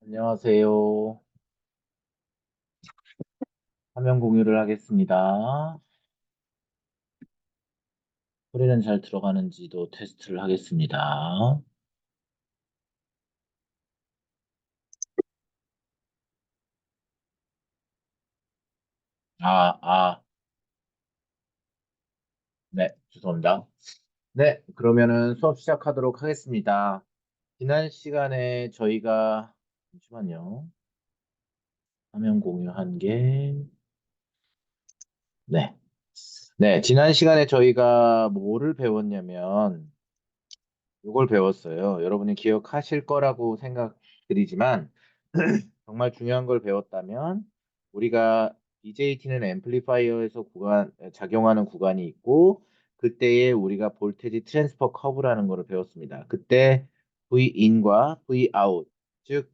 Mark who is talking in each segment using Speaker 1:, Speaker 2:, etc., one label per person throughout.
Speaker 1: 안녕하세요. 화면 공유를 하겠습니다. 소리는 잘 들어가는지도 테스트를 하겠습니다. 아, 네, 죄송합니다. 네, 그러면은 수업 시작하도록 하겠습니다. 지난 시간에 저희가, 잠시만요. 화면 공유한 게, 네. 네, 지난 시간에 저희가 뭐를 배웠냐면, 이걸 배웠어요. 여러분이 기억하실 거라고 생각드리지만 정말 중요한 걸 배웠다면 우리가 BJT는 앰플리파이어에서 작용하는 구간이 있고 그때에 우리가 볼테지 트랜스퍼 커브라는 거를 배웠습니다. 그때 V인과 Vout 즉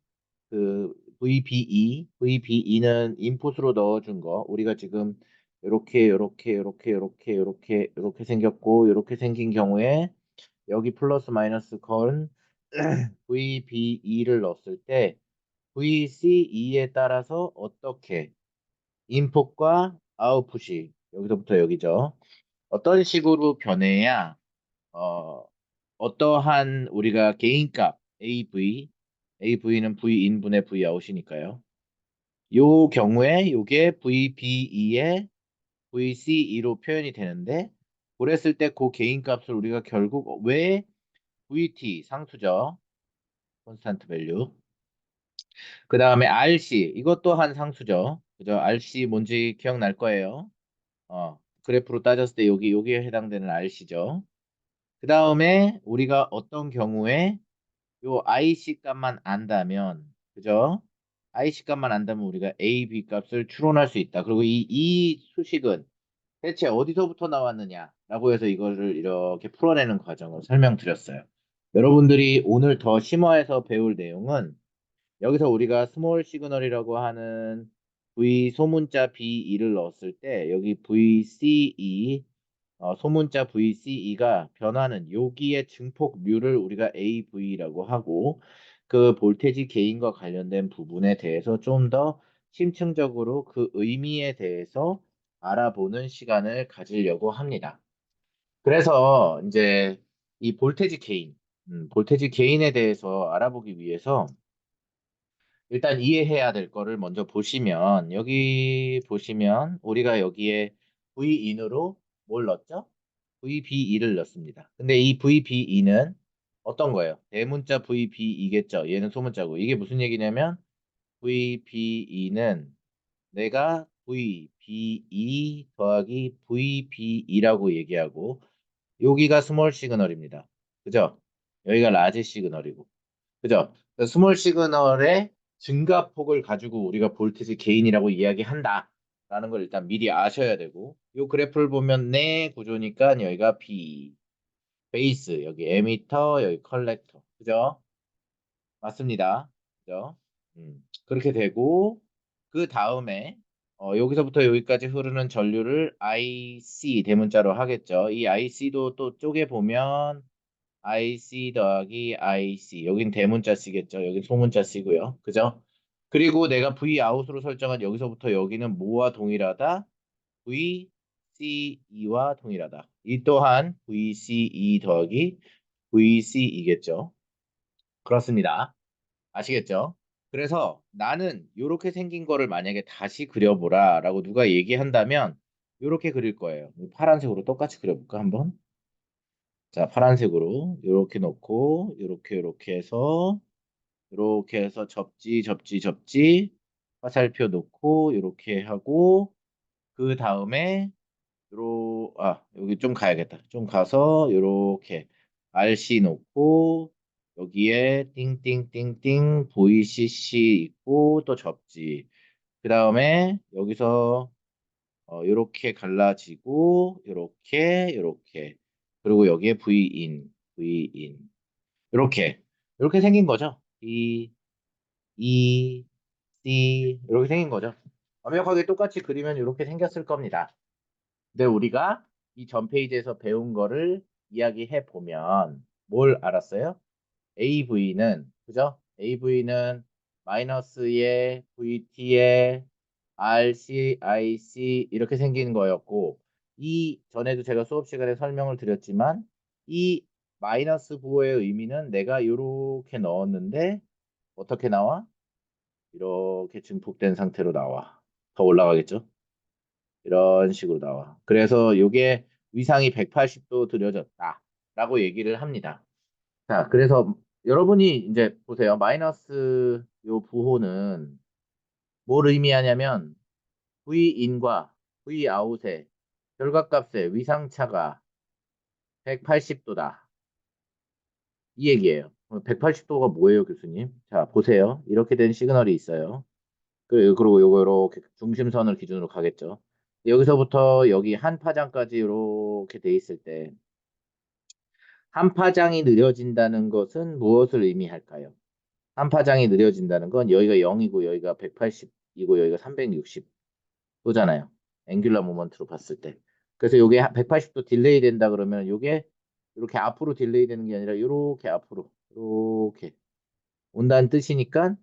Speaker 1: 그 VBE는 인풋으로 넣어준 거 우리가 지금 이렇게 생겼고 이렇게 생긴 경우에 여기 플러스 마이너스 건 VBE를 넣었을 때 VCE에 따라서 어떻게 인풋과 아웃풋이 여기서부터 여기죠. 어떤 식으로 변해야 어떠한 우리가 개인값 AV는 V인분의 Vout이니까요. 요 경우에 요게 VBE의 VCE로 표현이 되는데 그랬을 때 그 개인값을 우리가 결국 왜 VT 상수죠. 콘스탄트 밸류. 그 다음에 RC 이것도 한 상수죠. 그죠? RC 뭔지 기억날 거예요. 그래프로 따졌을 때 여기에 해당되는 RC죠. 그 다음에 우리가 어떤 경우에 요 IC 값만 안다면 그죠? IC 값만 안다면 우리가 A, B 값을 추론할 수 있다. 그리고 이 수식은 대체 어디서부터 나왔느냐라고 해서 이거를 이렇게 풀어내는 과정을 설명드렸어요. 여러분들이 오늘 더 심화해서 배울 내용은 여기서 우리가 스몰 시그널이라고 하는 V 소문자 B2를 넣었을 때 여기 VCE 소문자 VCE가 변하는 여기의 증폭 뮤를 우리가 AV라고 하고 그 볼테지 개인과 관련된 부분에 대해서 좀 더 심층적으로 그 의미에 대해서 알아보는 시간을 가지려고 합니다. 그래서 이제 이 볼테지 개인에 대해서 알아보기 위해서 일단 이해해야 될 거를 먼저 보시면 여기 보시면 우리가 여기에 V인으로 뭘 넣었죠? VBE를 넣습니다. 근데 이 VBE는 어떤 거예요? 대문자 VBE겠죠. 얘는 소문자고. 이게 무슨 얘기냐면 VBE는 내가 VBE 더하기 VBE라고 얘기하고 여기가 스몰 시그널입니다. 그죠? 여기가 라지 시그널이고. 그죠? 그 스몰 시그널의 증가폭을 가지고 우리가 볼티지 게인이라고 이야기한다. 라는 걸 일단 미리 아셔야 되고 이 그래프를 보면 내 구조니까 여기가 B, 베이스, 여기 에미터, 여기 컬렉터. 그죠? 맞습니다. 그죠? 그렇게 되고 그 다음에 여기서부터 여기까지 흐르는 전류를 IC 대문자로 하겠죠. 이 IC도 또 쪼개 보면 IC 더하기 IC. 여긴 대문자 쓰겠죠. 여긴 소문자 쓰고요. 그죠? 그리고 내가 V 아웃으로 설정한 여기서부터 여기는 뭐와 동일하다? VCE와 동일하다. 이 또한 VCE 더하기 VCE겠죠. 그렇습니다. 아시겠죠? 그래서 나는 이렇게 생긴 거를 만약에 다시 그려보라 라고 누가 얘기한다면 이렇게 그릴 거예요. 파란색으로 똑같이 그려볼까 한번? 자, 파란색으로 이렇게 놓고 이렇게 해서 접지 화살표 놓고 이렇게 하고 그 다음에 여기 좀 가야겠다. 좀 가서 이렇게 RC 놓고 여기에 띵띵띵띵 VCC 있고 또 접지. 그 다음에 여기서 이렇게 갈라지고 이렇게 그리고 여기에 V인 이렇게 생긴 거죠. E, C 이렇게 생긴 거죠. 완벽하게 똑같이 그리면 이렇게 생겼을 겁니다. 근데 우리가 이 전 페이지에서 배운 거를 이야기해 보면 뭘 알았어요? AV는 그죠? AV는 마이너스에 VT에 RC, IC 이렇게 생기는 거였고 이 전에도 제가 수업 시간에 설명을 드렸지만 이 마이너스 부호의 의미는 내가 이렇게 넣었는데 어떻게 나와? 이렇게 증폭된 상태로 나와. 더 올라가겠죠? 이런 식으로 나와. 그래서 이게 위상이 180도 들여졌다라고 얘기를 합니다. 자, 그래서 여러분이 이제 보세요. 마이너스 요 부호는 뭘 의미하냐면 V인과 Vout의 결과값의 위상차가 180도다. 이 얘기예요. 180도가 뭐예요, 교수님? 자, 보세요. 이렇게 된 시그널이 있어요. 그리고 요거 이렇게 중심선을 기준으로 가겠죠. 여기서부터 여기 한 파장까지 이렇게 돼 있을 때 한 파장이 느려진다는 것은 무엇을 의미할까요? 한 파장이 느려진다는 건 여기가 0이고 여기가 180이고 여기가 360도잖아요. 앵귤러 모먼트로 봤을 때. 그래서 이게 180도 딜레이 된다 그러면 이게 이렇게 앞으로 딜레이 되는 게 아니라 이렇게 앞으로 이렇게 온다는 뜻이니까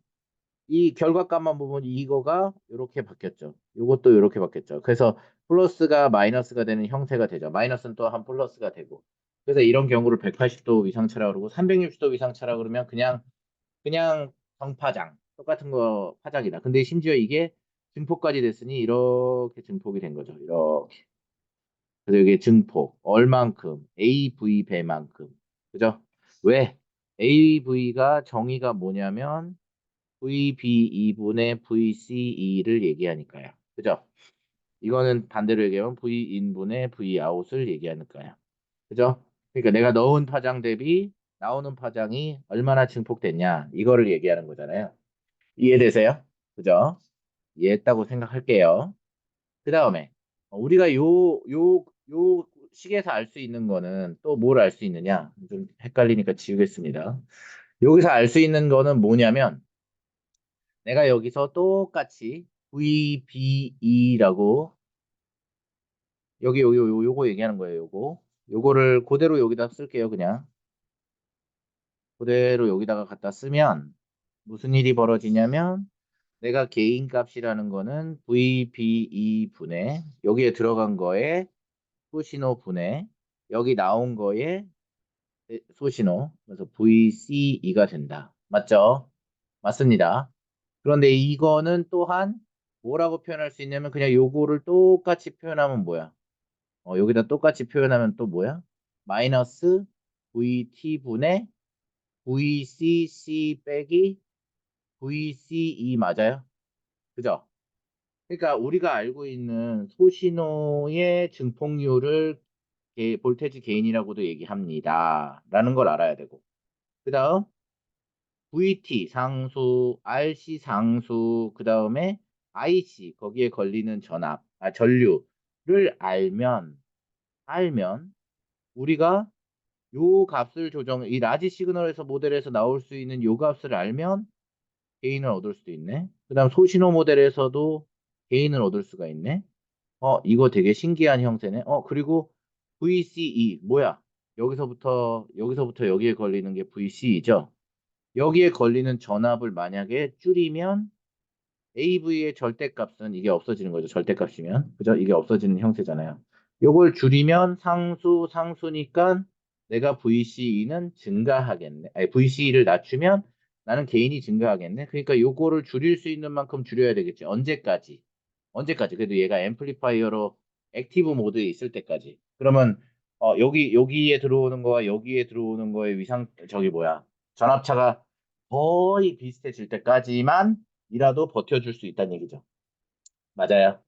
Speaker 1: 이 결과값만 보면 이거가 이렇게 바뀌었죠. 이것도 이렇게 바뀌었죠. 그래서 플러스가 마이너스가 되는 형태가 되죠. 마이너스는 또 한 플러스가 되고. 그래서 이런 경우를 180도 위상차라 그러고 360도 위상차라 그러면 그냥 정파장 똑같은 거 파장이다. 근데 심지어 이게 증폭까지 됐으니 이렇게 증폭이 된 거죠. 이렇게. 그래서 이게 증폭 얼만큼 AV 배만큼 그죠? 왜? AV가 정의가 뭐냐면 VB2분의 VCE를 얘기하니까요. 그죠? 이거는 반대로 얘기하면 V인분의 Vout을 얘기하니까요. 그죠? 그러니까 내가 넣은 파장 대비 나오는 파장이 얼마나 증폭됐냐 이거를 얘기하는 거잖아요. 이해되세요? 그죠? 이해했다고 생각할게요. 그 다음에 우리가 요 식에서 알 수 있는 거는 또 뭘 알 수 있느냐? 좀 헷갈리니까 지우겠습니다. 여기서 알 수 있는 거는 뭐냐면 내가 여기서 똑같이 VBE라고 요거 얘기하는 거예요. 요거를 그대로 여기다 쓸게요. 그냥 그대로 여기다가 갖다 쓰면 무슨 일이 벌어지냐면 내가 개인 값이라는 거는 VBE 분의 여기에 들어간 거에 소신호 분의 여기 나온 거에 소신호 그래서 VCE가 된다. 맞죠? 맞습니다. 그런데 이거는 또한 뭐라고 표현할 수 있냐면 그냥 요거를 똑같이 표현하면 뭐야? 여기다 똑같이 표현하면 또 뭐야? 마이너스 VT분의 VCC 빼기 VCE 맞아요? 그죠? 그러니까 우리가 알고 있는 소신호의 증폭률을 볼테지 게인이라고도 얘기합니다. 라는 걸 알아야 되고. 그 다음 VT 상수, RC 상수, 그 다음에 IC 거기에 걸리는 전류를 알면 우리가 요 값을 이 라지 시그널에서 모델에서 나올 수 있는 요 값을 알면 게인을 얻을 수도 있네. 그 다음 소신호 모델에서도 게인을 얻을 수가 있네. 이거 되게 신기한 형태네. 그리고 VCE 뭐야? 여기서부터 여기에 걸리는 게 VCE죠. 여기에 걸리는 전압을 만약에 줄이면 AV의 절대값은 이게 없어지는 거죠. 절대값이면. 그죠? 이게 없어지는 형태잖아요. 요걸 줄이면 상수니까 내가 VCE는 증가하겠네. 아니, VCE를 낮추면 나는 개인이 증가하겠네. 그러니까 요거를 줄일 수 있는 만큼 줄여야 되겠지. 언제까지? 언제까지? 그래도 얘가 앰플리파이어로 액티브 모드에 있을 때까지. 그러면 여기에 들어오는 거와 여기에 들어오는 거의 저기 뭐야? 전압차가 거의 비슷해질 때까지만 이라도 버텨줄 수 있다는 얘기죠. 맞아요.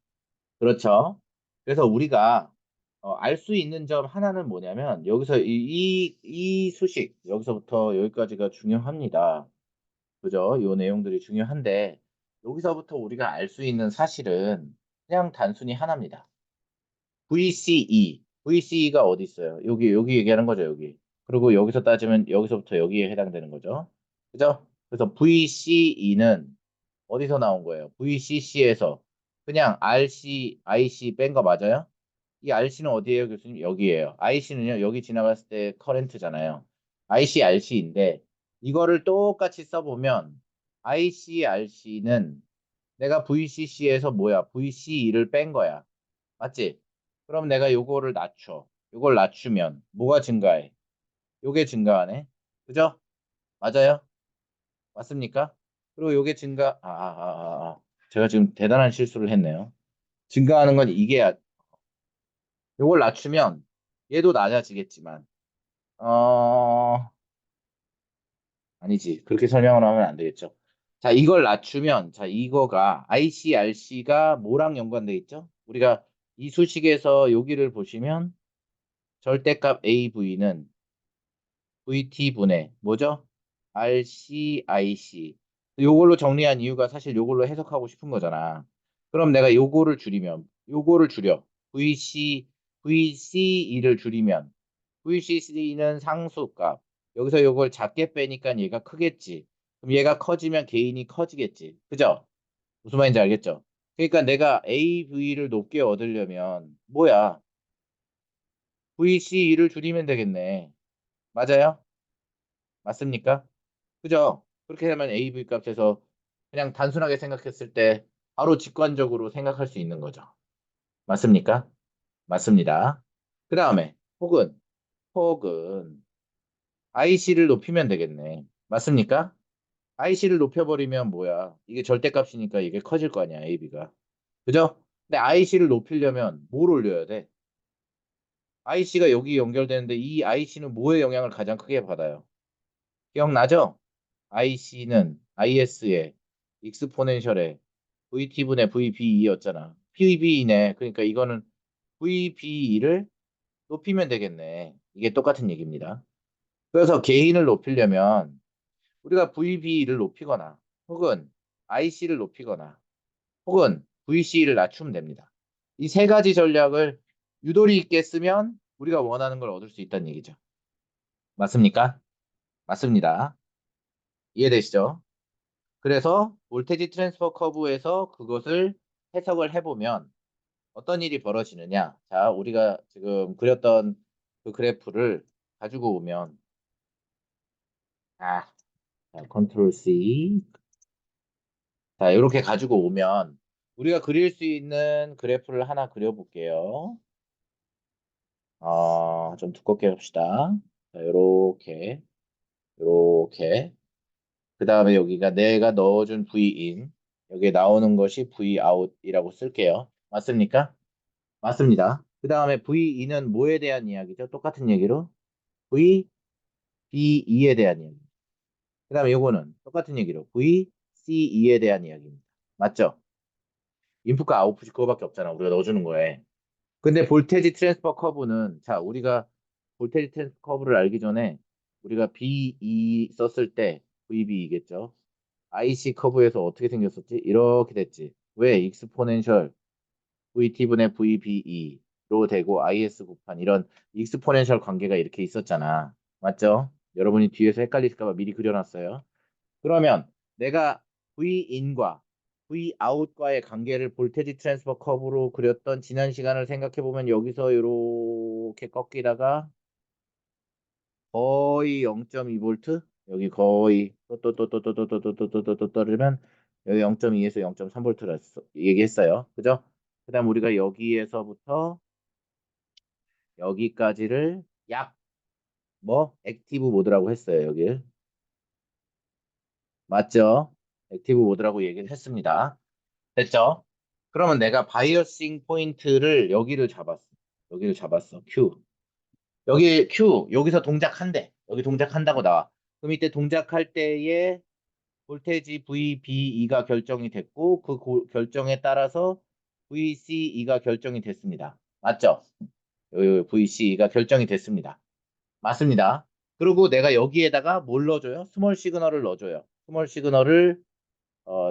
Speaker 1: 그렇죠. 그래서 우리가 알 수 있는 점 하나는 뭐냐면 여기서 이 수식 여기서부터 여기까지가 중요합니다. 그죠? 요 내용들이 중요한데 여기서부터 우리가 알 수 있는 사실은 그냥 단순히 하나입니다. VCE. VCE가 어디 있어요? 여기 얘기하는 거죠, 여기. 그리고 여기서 따지면 여기서부터 여기에 해당되는 거죠. 그죠? 그래서 VCE는 어디서 나온 거예요? VCC에서 그냥 RC, IC 뺀 거 맞아요? 이 RC는 어디예요, 교수님? 여기에요. IC는요, 여기 지나갔을 때 커렌트잖아요. IC, RC인데 이거를 똑같이 써보면 ICRC는 내가 VCC에서 뭐야? VCE를 뺀 거야. 맞지? 그럼 내가 요거를 낮춰. 요걸 낮추면 뭐가 증가해? 요게 증가하네. 그죠? 맞아요? 맞습니까? 그리고 요게 제가 지금 대단한 실수를 했네요. 증가하는 건 이게 요걸 낮추면 얘도 낮아지겠지만 어 아니지. 그렇게 설명을 하면 안 되겠죠. 자, 이걸 낮추면 자, 이거가 ICRC가 뭐랑 연관돼 있죠? 우리가 이 수식에서 여기를 보시면 절대값 AV는 VT분의 뭐죠? RCIC. 요걸로 정리한 이유가 사실 요걸로 해석하고 싶은 거잖아. 그럼 내가 요거를 줄이면 요거를 줄여. VCE를 줄이면 VCC는 상수값. 여기서 요걸 작게 빼니까 얘가 크겠지. 그럼 얘가 커지면 개인이 커지겠지. 그죠? 무슨 말인지 알겠죠? 그러니까 내가 AV를 높게 얻으려면 뭐야? VCE를 줄이면 되겠네. 맞아요? 맞습니까? 그죠? 그렇게 하면 AV 값에서 그냥 단순하게 생각했을 때 바로 직관적으로 생각할 수 있는 거죠. 맞습니까? 맞습니다. 그 다음에 혹은 IC를 높이면 되겠네. 맞습니까? IC를 높여버리면 뭐야? 이게 절대값이니까 이게 커질 거 아니야, AB가. 그죠? 근데 IC를 높이려면 뭘 올려야 돼? IC가 여기 연결되는데 이 IC는 뭐의 영향을 가장 크게 받아요? 기억나죠? IC는 IS의 익스포넨셜의 VT분의 VBE였잖아. PBE네. 그러니까 이거는 VBE를 높이면 되겠네. 이게 똑같은 얘기입니다. 그래서 개인을 높이려면 우리가 VB를 높이거나 혹은 IC를 높이거나 혹은 VC를 낮추면 됩니다. 이 세 가지 전략을 유도리 있게 쓰면 우리가 원하는 걸 얻을 수 있다는 얘기죠. 맞습니까? 맞습니다. 이해되시죠? 그래서 볼테지 트랜스퍼 커브에서 그것을 해석을 해보면 어떤 일이 벌어지느냐. 자, 우리가 지금 그렸던 그 그래프를 가지고 오면 아, 자, 컨트롤 C. 자, 이렇게 가지고 오면 우리가 그릴 수 있는 그래프를 하나 그려볼게요. 좀 두껍게 합시다. 자, 요렇게. 그 다음에 여기가 내가 넣어준 Vin. 여기에 나오는 것이 Vout이라고 쓸게요. 맞습니까? 맞습니다. 그 다음에 Vin은 뭐에 대한 이야기죠? 똑같은 얘기로 VBE에 대한 이야기. 그 다음에 요거는 똑같은 얘기로 VCE에 대한 이야기입니다. 맞죠? 인풋과 아웃풋이 그거밖에 없잖아. 우리가 넣어주는 거에. 근데 볼테지 트랜스퍼 커브는 자 우리가 볼테지 트랜스퍼 커브를 알기 전에 우리가 BE 썼을 때 VB이겠죠. IC 커브에서 어떻게 생겼었지? 이렇게 됐지. 왜? 익스포넨셜 VT분의 VBE로 되고 IS 곱한 이런 익스포넨셜 관계가 이렇게 있었잖아. 맞죠? 여러분이 뒤에서 헷갈리실까 봐 미리 그려놨어요. 그러면 내가 V인과 Vout과의 관계를 볼테지 트랜스퍼 커브로 그렸던 지난 시간을 생각해 보면 여기서 이렇게 꺾이다가 거의 0.2볼트 여기 거의 또또또또또또또또또또 떨으면 여기 0.2에서 0.3볼트라 얘기했어요. 그죠? 그다음 우리가 여기에서부터 여기까지를 약 뭐 액티브 모드라고 했어요. 여기 맞죠? 액티브 모드라고 얘기를 했습니다. 됐죠? 그러면 내가 바이어싱 포인트를 여기를 잡았어. 여기를 잡았어. Q. 여기 Q. 여기서 동작한대. 여기 동작한다고 나와. 그럼 이때 동작할 때에 볼테지 VBE가 결정이 됐고 그 결정에 따라서 VCE가 결정이 됐습니다. 맞죠? 여기 VCE가 결정이 됐습니다. 맞습니다. 그리고 내가 여기에다가 뭘 넣어줘요? 스몰 시그널을 넣어줘요. 스몰 시그널을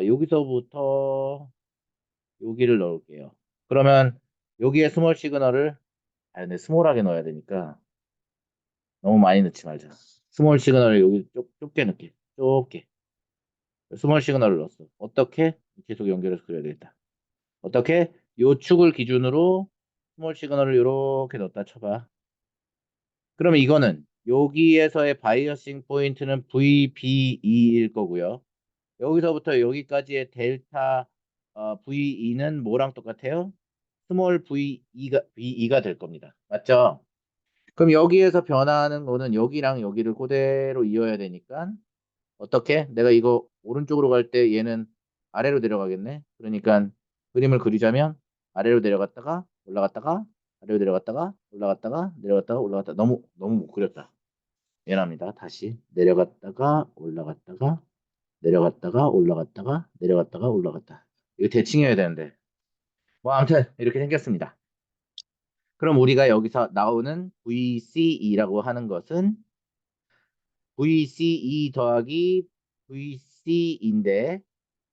Speaker 1: 여기서부터 여기를 넣을게요. 그러면 여기에 스몰 시그널을 근데 스몰하게 넣어야 되니까 너무 많이 넣지 말자. 스몰 시그널을 여기 좁게 넣게. 좁게. 스몰 시그널을 넣었어. 어떻게? 계속 연결해서 그려야 되겠다. 어떻게? 요 축을 기준으로 스몰 시그널을 이렇게 넣었다 쳐봐. 그러면 이거는 여기에서의 바이어싱 포인트는 VBE일 거고요. 여기서부터 여기까지의 델타 VE는 뭐랑 똑같아요? 스몰 VE가 될 겁니다. 맞죠? 그럼 여기에서 변화하는 거는 여기랑 여기를 그대로 이어야 되니까 어떻게? 내가 이거 오른쪽으로 갈 때 얘는 아래로 내려가겠네. 그러니까 그림을 그리자면 아래로 내려갔다가 올라갔다가 아래로 내려갔다가 올라갔다가 내려갔다가 올라갔다가 너무 너무 못 그렸다. 미안합니다. 다시 내려갔다가 올라갔다가 내려갔다가 올라갔다가 내려갔다가 올라갔다. 이거 대칭해야 되는데. 뭐 아무튼 이렇게 생겼습니다. 그럼 우리가 여기서 나오는 VCE라고 하는 것은 VCE 더하기 VC인데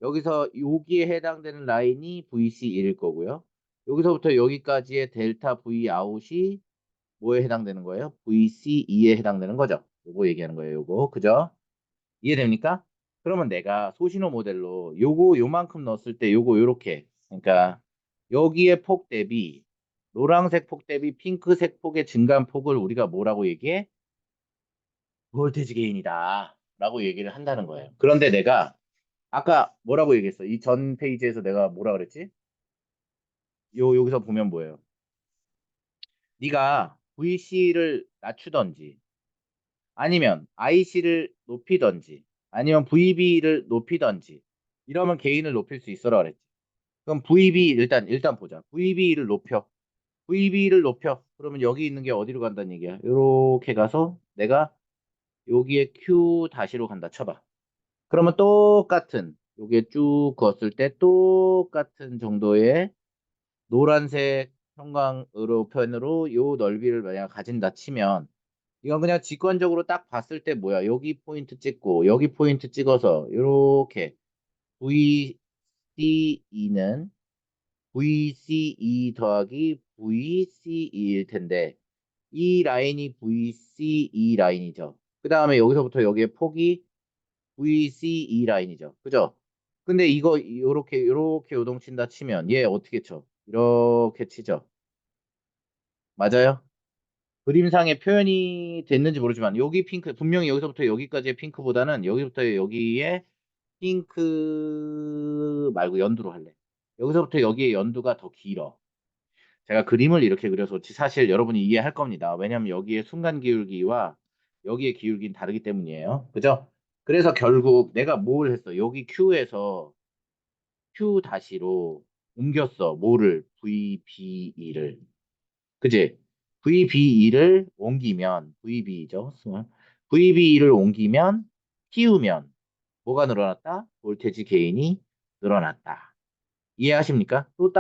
Speaker 1: 여기서 여기에 해당되는 라인이 VC1일 거고요. 여기서부터 여기까지의 델타 V 아웃이 뭐에 해당되는 거예요? VC2에 해당되는 거죠. 요거 얘기하는 거예요. 요거. 그죠? 이해됩니까? 그러면 내가 소신호 모델로 요거 요만큼 넣었을 때 요거 요렇게 그러니까 여기에 폭 대비 노란색 폭 대비 핑크색 폭의 증가한 폭을 우리가 뭐라고 얘기해? 볼테지 게인이다 라고 얘기를 한다는 거예요. 그런데 내가 아까 뭐라고 얘기했어? 이 전 페이지에서 내가 뭐라 그랬지? 여기서 보면 뭐예요? 네가 VC를 낮추던지 아니면 IC를 높이던지 아니면 VB를 높이던지 이러면 게인을 높일 수 있어라 그랬지. 그럼 VB 일단 보자. VB를 높여. VB를 높여. 그러면 여기 있는 게 어디로 간다는 얘기야? 이렇게 가서 내가 여기에 Q 다시로 간다 쳐봐. 그러면 똑같은 여기에 쭉 그었을 때 똑같은 정도의 노란색 형광으로 편으로 요 넓이를 만약 가진다 치면 이건 그냥 직관적으로 딱 봤을 때 뭐야? 여기 포인트 찍고 여기 포인트 찍어서 이렇게 VCE는 VCE 더하기 VCE일 텐데 이 라인이 VCE 라인이죠. 그 다음에 여기서부터 여기에 폭이 VCE 라인이죠. 그죠? 근데 이거 이렇게 요동친다 치면 얘 어떻게 쳐? 이렇게 치죠. 맞아요? 그림상에 표현이 됐는지 모르지만 여기 핑크 분명히 여기서부터 여기까지의 핑크보다는 여기부터 여기에 핑크 말고 연두로 할래. 여기서부터 여기에 연두가 더 길어. 제가 그림을 이렇게 그려서 사실 여러분이 이해할 겁니다. 왜냐하면 여기에 순간 기울기와 여기에 기울기는 다르기 때문이에요. 그죠? 그래서 결국 내가 뭘 했어? 여기 Q에서 Q 다시로 옮겼어. 뭐를? VBE를. 그지? VBE를 옮기면 VB죠. VBE를 옮기면 키우면 뭐가 늘어났다? 볼테지 게인이 늘어났다. 이해하십니까? 또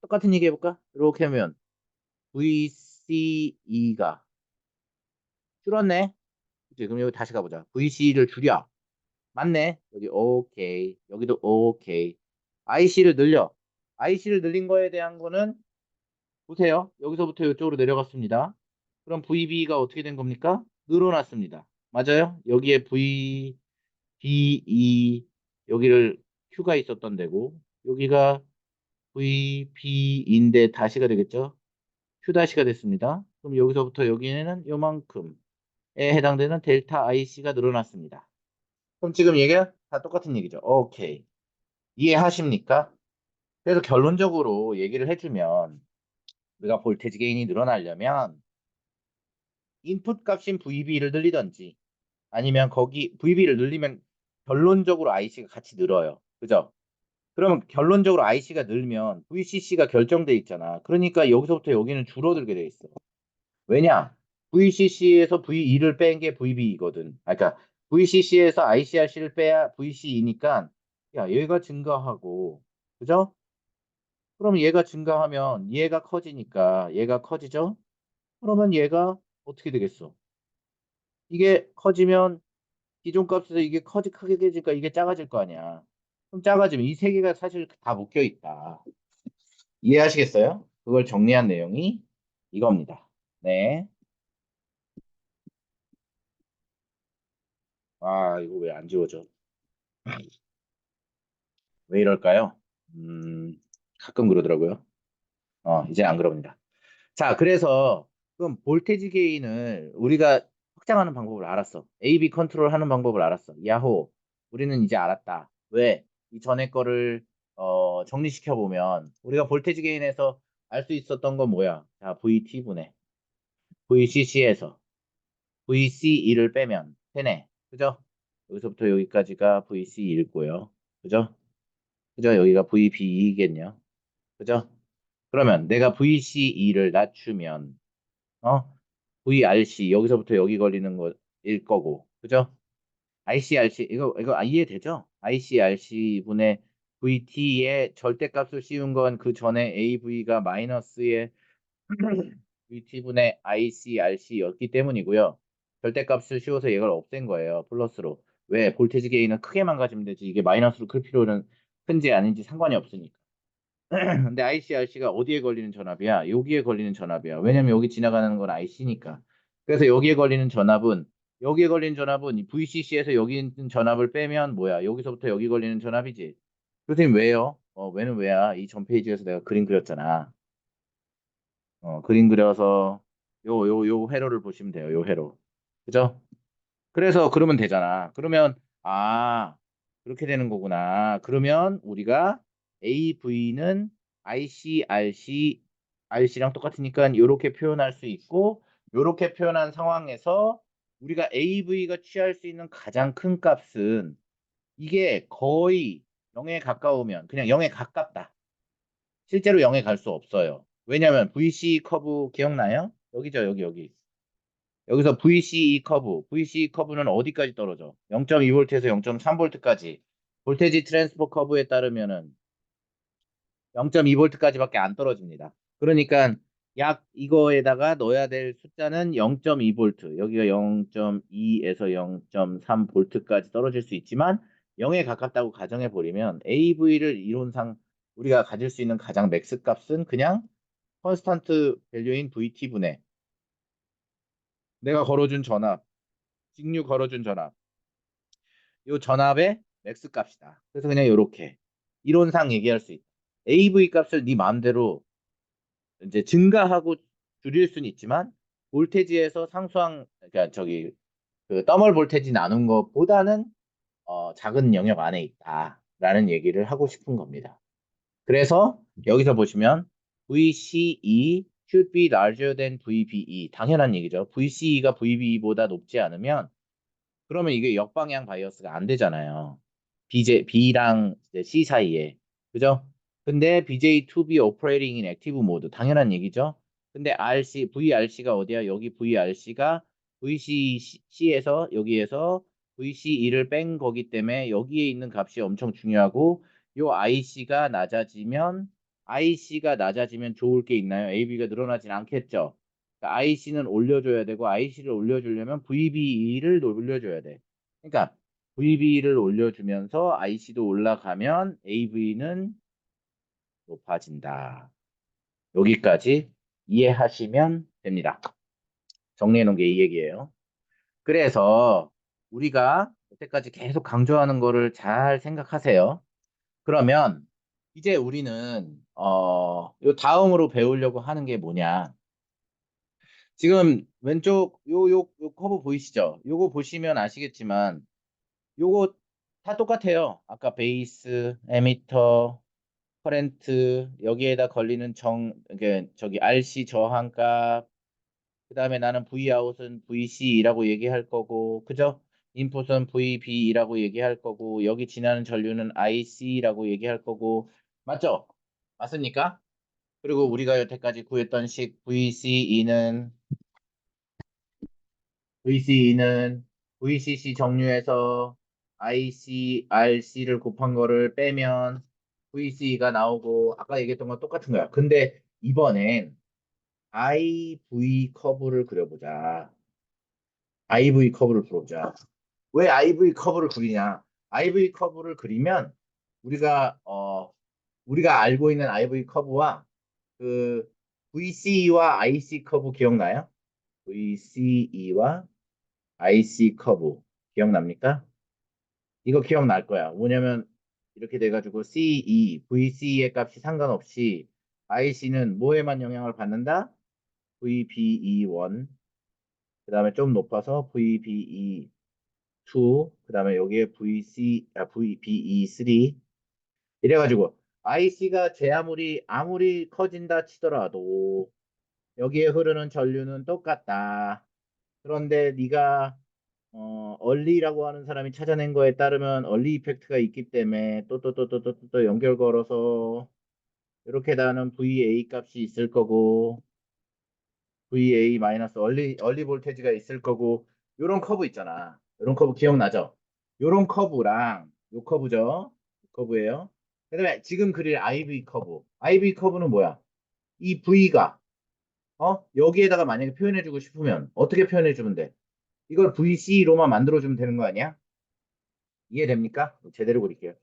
Speaker 1: 똑같은 얘기 해볼까? 이렇게 하면 VCE가 줄었네. 그치? 그럼 여기 다시 가보자. VC를 줄여. 맞네. 여기 오케이. 여기도 오케이. IC를 늘려. IC를 늘린 거에 대한 거는 보세요. 여기서부터 이쪽으로 내려갔습니다. 그럼 VB가 어떻게 된 겁니까? 늘어났습니다. 맞아요? 여기에 VBE 여기를 Q가 있었던 데고 여기가 VB인데 다시가 되겠죠? Q 다시가 됐습니다. 그럼 여기서부터 여기는 요만큼에 해당되는 델타 IC가 늘어났습니다. 그럼 지금 얘기가 다 똑같은 얘기죠. 오케이. 이해하십니까? 그래서 결론적으로 얘기를 해주면 우리가 볼테지 게인이 늘어나려면 인풋 값인 VB를 늘리던지 아니면 거기 VB를 늘리면 결론적으로 IC가 같이 늘어요. 그죠? 그러면 결론적으로 IC가 늘면 VCC가 결정돼 있잖아. 그러니까 여기서부터 여기는 줄어들게 돼 있어. 왜냐? VCC에서 V2를 뺀 게 VB이거든. 아, 그러니까 VCC에서 ICRC를 빼야 VC이니까 야, 얘가 증가하고 그죠? 그럼 얘가 증가하면 얘가 커지니까 얘가 커지죠? 그러면 얘가 어떻게 되겠어? 이게 커지면 기존 값에서 이게 크게 되니까 이게 작아질 거 아니야. 그럼 작아지면 이 세 개가 사실 다 묶여 있다. 이해하시겠어요? 그걸 정리한 내용이 이겁니다. 네. 아, 이거 왜 안 지워져? 왜 이럴까요? 가끔 그러더라고요. 이제 안 그럽니다. 자, 그래서 그럼 볼테지 게인을 우리가 확장하는 방법을 알았어. A/B 컨트롤 하는 방법을 알았어. 야호. 우리는 이제 알았다. 왜? 이 전에 거를 정리시켜 보면 우리가 볼테지 게인에서 알 수 있었던 건 뭐야? 자, VT분의 VCC에서 VC2를 빼면 되네. 그죠? 여기서부터 여기까지가 VC1고요. 그죠? 그죠? 여기가 VB2겠네요. 그죠? 그러면 내가 VC2를 낮추면 VRC 여기서부터 여기 걸리는 거일 거고. 그죠? ICRC 이거 이해되죠? ICRC 분의 VT의 절대값을 씌운 건 그 전에 AV가 마이너스의 VT분의 ICRC였기 때문이고요. 절대값을 씌워서 얘를 없앤 거예요. 플러스로. 왜? 볼테지 게인은 크게 망가지면 되지. 이게 마이너스로 클 필요는 큰지 아닌지 상관이 없으니까. 근데 ICRC가 어디에 걸리는 전압이야? 여기에 걸리는 전압이야. 왜냐면 여기 지나가는 건 IC니까. 그래서 여기에 걸리는 전압은 이 VCC에서 여기 있는 전압을 빼면 뭐야? 여기서부터 여기 걸리는 전압이지. 선생님 왜요? 왜는 왜야? 이 전 페이지에서 내가 그림 그렸잖아. 그림 그려서 요 회로를 보시면 돼요. 요 회로. 그죠? 그래서 그러면 되잖아. 그러면 그렇게 되는 거구나. 그러면 우리가 AV는 RC랑 똑같으니까 이렇게 표현할 수 있고 이렇게 표현한 상황에서 우리가 AV가 취할 수 있는 가장 큰 값은 이게 거의 0에 가까우면 그냥 0에 가깝다. 실제로 0에 갈 수 없어요. 왜냐하면 VC 커브 기억나요? 여기죠, 여기. 여기서 VCE 커브는 어디까지 떨어져? 0.2V에서 0.3V까지. 볼테지 트랜스퍼 커브에 따르면은 0.2V까지밖에 안 떨어집니다. 그러니까 약 이거에다가 넣어야 될 숫자는 0.2V. 여기가 0.2에서 0.3V까지 떨어질 수 있지만 0에 가깝다고 가정해 버리면 AV를 이론상 우리가 가질 수 있는 가장 맥스 값은 그냥 컨스탄트 밸류인 VT분의 내가 걸어준 전압, 직류 걸어준 전압. 이 전압의 맥스 값이다. 그래서 그냥 이렇게 이론상 얘기할 수 있다. AV 값을 네 마음대로 이제 증가하고 줄일 수는 있지만 볼테지에서 상수항 그러니까 저기 그 더멀 볼테지 나눈 것보다는 작은 영역 안에 있다라는 얘기를 하고 싶은 겁니다. 그래서 여기서 보시면 VCE should be larger than VBE 당연한 얘기죠. VCE가 VBE보다 높지 않으면 그러면 이게 역방향 바이어스가 안 되잖아요. B랑 이제 C 사이에. 그죠? 근데 BJ2B operating in active mode. 당연한 얘기죠. 근데 VRC가 어디야? 여기 VRC가 VCC에서 여기에서 VCE를 뺀 거기 때문에 여기에 있는 값이 엄청 중요하고 요 IC가 낮아지면 좋을 게 있나요? AB가 늘어나진 않겠죠. IC는 올려줘야 되고 IC를 올려주려면 VBE를 올려줘야 돼. 그러니까 VB를 올려주면서 IC도 올라가면 AV는 높아진다. 여기까지 이해하시면 됩니다. 정리해 놓은 게 이 얘기예요. 그래서 우리가 여태까지 계속 강조하는 거를 잘 생각하세요. 그러면 이제 우리는 요 다음으로 배우려고 하는 게 뭐냐? 지금 왼쪽 요 커브 보이시죠? 요거 보시면 아시겠지만 요거 다 똑같아요. 아까 베이스, 에미터, 커렌트 여기에다 걸리는 이게 저기 RC 저항값 그다음에 나는 Vout은 VC라고 얘기할 거고 그죠? 인풋은 VB라고 얘기할 거고 여기 지나는 전류는 IC라고 얘기할 거고 맞죠? 맞습니까? 그리고 우리가 여태까지 구했던 식 VCE는 VCC 정류에서 ICRC를 곱한 거를 빼면 VC가 나오고 아까 얘기했던 건 똑같은 거야. 근데 이번엔 IV 커브를 그려보자. IV 커브를 그려보자. 왜 IV 커브를 그리냐? IV 커브를 그리면 우리가 알고 있는 IV 커브와 그 VC와 IC 커브 기억나요? VCE와 IC 커브 기억납니까? 이거 기억날 거야. 뭐냐면 이렇게 돼가지고 VC의 값이 상관없이 IC는 뭐에만 영향을 받는다? VBE1 그 다음에 좀 높아서 VBE 2, 그 다음에 여기에 VBE 3 이래가지고 IC가 제 아무리 커진다 치더라도 여기에 흐르는 전류는 똑같다. 그런데 네가 얼리라고 하는 사람이 찾아낸 거에 따르면 얼리 이펙트가 있기 때문에 또 연결 걸어서 이렇게 다는 VA 값이 있을 거고 VA 마이너스 얼리 볼테지가 있을 거고 요런 커브 있잖아. 요런 커브 기억나죠? 요런 커브랑 요 커브죠. 요 커브예요. 그다음에 지금 그릴 IV 커브. IV 커브는 뭐야? 이 V가 여기에다가 만약에 표현해주고 싶으면 어떻게 표현해주면 돼? 이걸 VC로만 만들어주면 되는 거 아니야? 이해됩니까? 제대로 그릴게요.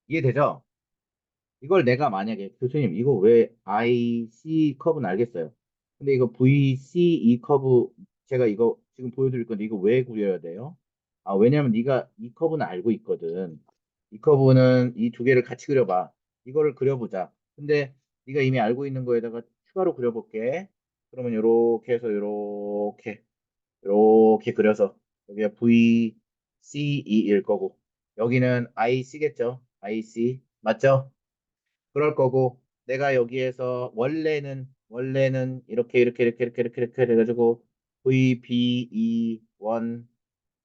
Speaker 1: 이해되죠? 이걸 내가 만약에 교수님 이거 왜 IC 커브는 알겠어요. 근데 이거 VCE 커브 제가 이거 지금 보여드릴 건데 이거 왜 그려야 돼요? 아 왜냐면 네가 이 커브는 알고 있거든. 이 커브는 이 두 개를 같이 그려봐. 이거를 그려보자. 근데 네가 이미 알고 있는 거에다가 추가로 그려볼게. 그러면 요렇게 해서 요렇게 그려서 여기가 VCE일 거고 여기는 IC겠죠? IC 맞죠? 그럴 거고 내가 여기에서 원래는 이렇게 해가지고 VBE1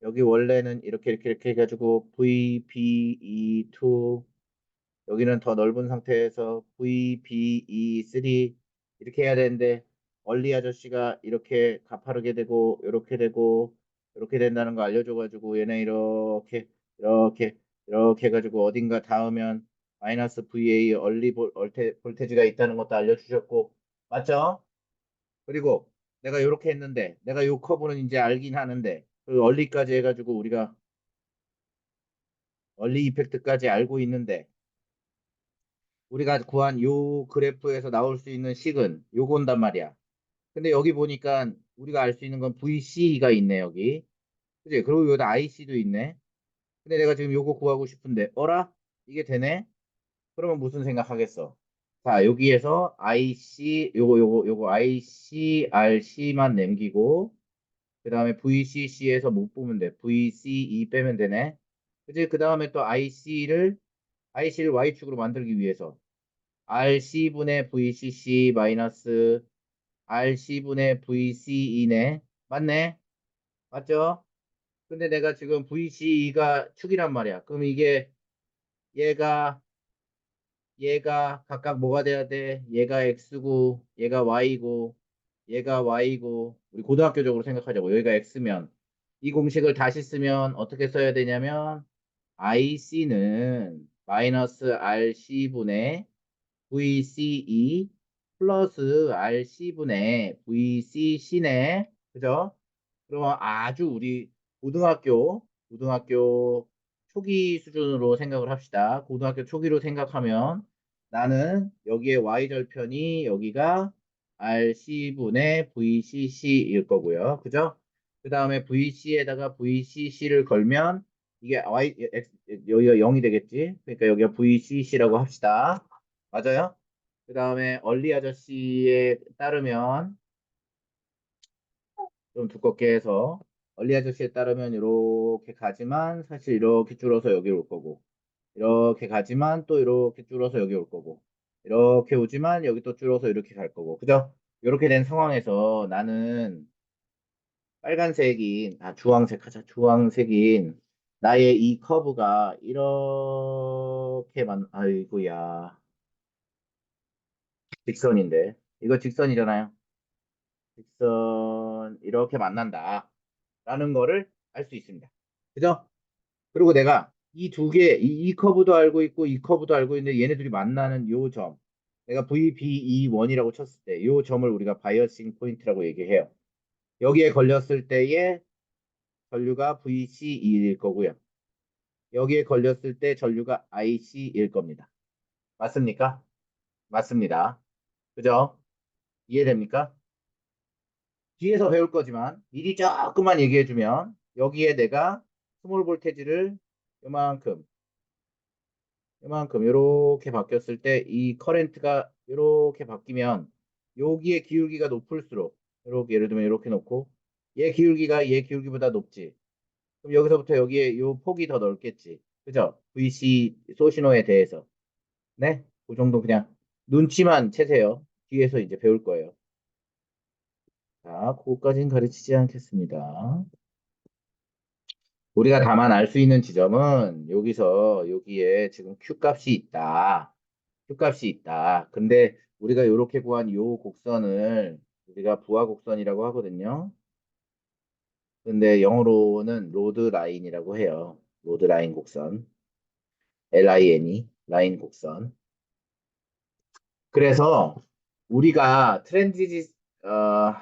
Speaker 1: 여기 원래는 이렇게 해가지고 VBE2 여기는 더 넓은 상태에서 VBE3 이렇게 해야 되는데 얼리 아저씨가 이렇게 가파르게 되고 이렇게 된다는 거 알려줘가지고 얘네 이렇게 이렇게 해가지고 어딘가 닿으면 마이너스 VA 볼테지가 있다는 것도 알려주셨고 맞죠? 그리고 내가 이렇게 했는데 내가 요 커브는 이제 알긴 하는데 그 얼리까지 해가지고 우리가 얼리 이펙트까지 알고 있는데 우리가 구한 요 그래프에서 나올 수 있는 식은 요건단 말이야. 근데 여기 보니까 우리가 알 수 있는 건 VC가 있네, 여기. 그지? 그리고 여기다 IC도 있네. 근데 내가 지금 요거 구하고 싶은데, 어라? 이게 되네? 그러면 무슨 생각하겠어? 자, 여기에서 IC, 요거 IC, RC만 남기고, 그 다음에 VCC에서 못 보면 돼. VCE 빼면 되네. 그지? 그 다음에 또 IC를 Y축으로 만들기 위해서. RC분의 VCC 마이너스 RC분의 VCE네. 맞네? 맞죠? 근데 내가 지금 VCE가 축이란 말이야. 그럼 이게 얘가 얘가 각각 뭐가 돼야 돼? 얘가 X고 얘가 Y고 얘가 Y고 우리 고등학교적으로 생각하자고. 여기가 X면 이 공식을 다시 쓰면 어떻게 써야 되냐면 IC는 마이너스 RC분의 VCE 플러스 RC분의 VCC네. 그죠? 그러면 아주 우리 고등학교 초기 수준으로 생각을 합시다. 고등학교 초기로 생각하면 나는 여기에 Y절편이 여기가 RC분의 VCC일 거고요. 그죠? 그 다음에 VC에다가 VCC를 걸면 이게 여기가 0이 되겠지? 그러니까 여기가 VCC라고 합시다. 맞아요? 그 다음에 얼리 아저씨에 따르면 좀 두껍게 해서 얼리 아저씨에 따르면 이렇게 가지만 사실 이렇게 줄어서 여기 올 거고 이렇게 가지만 또 이렇게 줄어서 여기 올 거고 이렇게 오지만 여기 또 줄어서 이렇게 갈 거고 그죠? 이렇게 된 상황에서 나는 주황색 하자 주황색인 나의 이 커브가 이렇게만 아이고야 직선인데 이거 직선이잖아요. 직선 이렇게 만난다. 라는 거를 알 수 있습니다. 그죠? 그리고 내가 이 두 개, 이 커브도 알고 있고 이 커브도 알고 있는데 얘네들이 만나는 요 점. 내가 VBE1이라고 쳤을 때 요 점을 우리가 바이어싱 포인트라고 얘기해요. 여기에 걸렸을 때의 전류가 VCE일 거고요. 여기에 걸렸을 때 전류가 IC일 겁니다. 맞습니까? 맞습니다. 그죠? 이해됩니까? 뒤에서 배울 거지만 미리 조금만 얘기해주면 여기에 내가 스몰 볼테지를 요만큼 이렇게 바뀌었을 때 이 커렌트가 이렇게 바뀌면 여기에 기울기가 높을수록 이렇게 예를 들면 이렇게 놓고 얘 기울기가 얘 기울기보다 높지. 그럼 여기서부터 여기에 요 폭이 더 넓겠지. 그죠? VC 소신호에 대해서. 네? 그 정도 그냥 눈치만 채세요. 뒤에서 이제 배울 거예요. 자, 그거까지는 가르치지 않겠습니다. 우리가 다만 알 수 있는 지점은 여기서 여기에 지금 Q 값이 있다. Q 값이 있다. 근데 우리가 이렇게 구한 요 곡선을 우리가 부하 곡선이라고 하거든요. 근데 영어로는 로드 라인이라고 해요. 로드 라인 곡선. LINE, 라인 곡선. 그래서 우리가 어,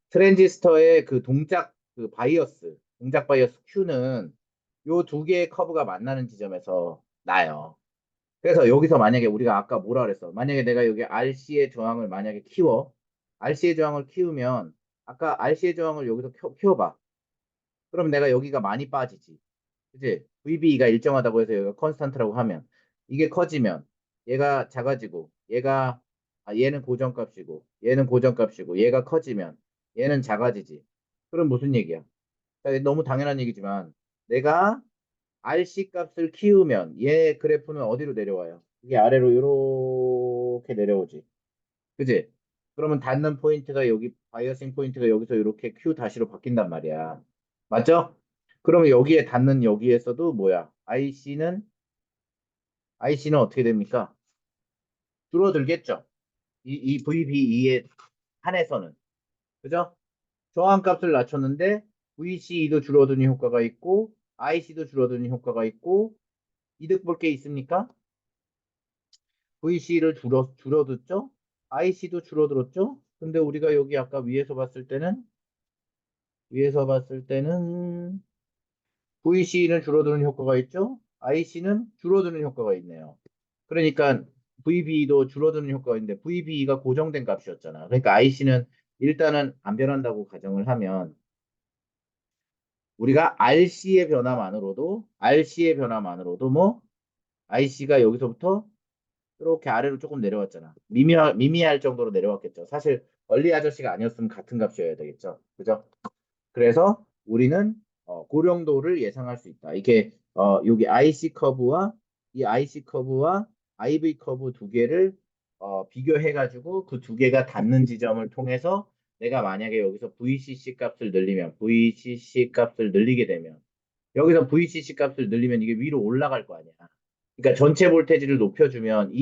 Speaker 1: 트랜지스터의 그 동작 그 바이어스, 동작 바이어스 Q는 요 두 개의 커브가 만나는 지점에서 나요. 그래서 여기서 만약에 우리가 아까 뭐라 그랬어? 만약에 내가 여기 RC의 저항을 만약에 키워, RC의 저항을 키우면 아까 RC의 저항을 여기서 키워봐. 그럼 내가 여기가 많이 빠지지. 그치? VB가 일정하다고 해서 여기가 컨스탄트라고 하면 이게 커지면 얘가 작아지고 얘는 고정값이고 얘는 고정값이고 얘가 커지면 얘는 작아지지. 그럼 무슨 얘기야? 너무 당연한 얘기지만 내가 RC 값을 키우면 얘 그래프는 어디로 내려와요? 이게 아래로 이렇게 내려오지. 그지? 그러면 닿는 포인트가 여기 바이어싱 포인트가 여기서 이렇게 Q 다시로 바뀐단 말이야. 맞죠? 그러면 여기에 닿는 여기에서도 뭐야? IC는 어떻게 됩니까? 줄어들겠죠. 이 VB2에 한해서는. 그죠? 저항값을 낮췄는데 VC도 줄어드는 효과가 있고 IC도 줄어드는 효과가 있고 이득 볼 게 있습니까? VC를 줄어들죠? IC도 줄어들었죠? 근데 우리가 여기 아까 위에서 봤을 때는 VC는 줄어드는 효과가 있죠? IC는 줄어드는 효과가 있네요. 그러니까 VB도 줄어드는 효과가 있는데 VB가 고정된 값이었잖아. 그러니까 IC는 일단은 안 변한다고 가정을 하면 우리가 RC의 변화만으로도 뭐 IC가 여기서부터 이렇게 아래로 조금 내려왔잖아. 미미할 정도로 내려왔겠죠. 사실 얼리 아저씨가 아니었으면 같은 값이어야 되겠죠. 그죠? 그래서 우리는 고령도를 예상할 수 있다. 이게 여기 IC 커브와 IV 커브 두 개를 비교해가지고 그 두 개가 닿는 지점을 통해서 내가 만약에 여기서 VCC 값을 늘리게 되면 여기서 VCC 값을 늘리면 이게 위로 올라갈 거 아니야. 그러니까 전체 볼테지를 높여주면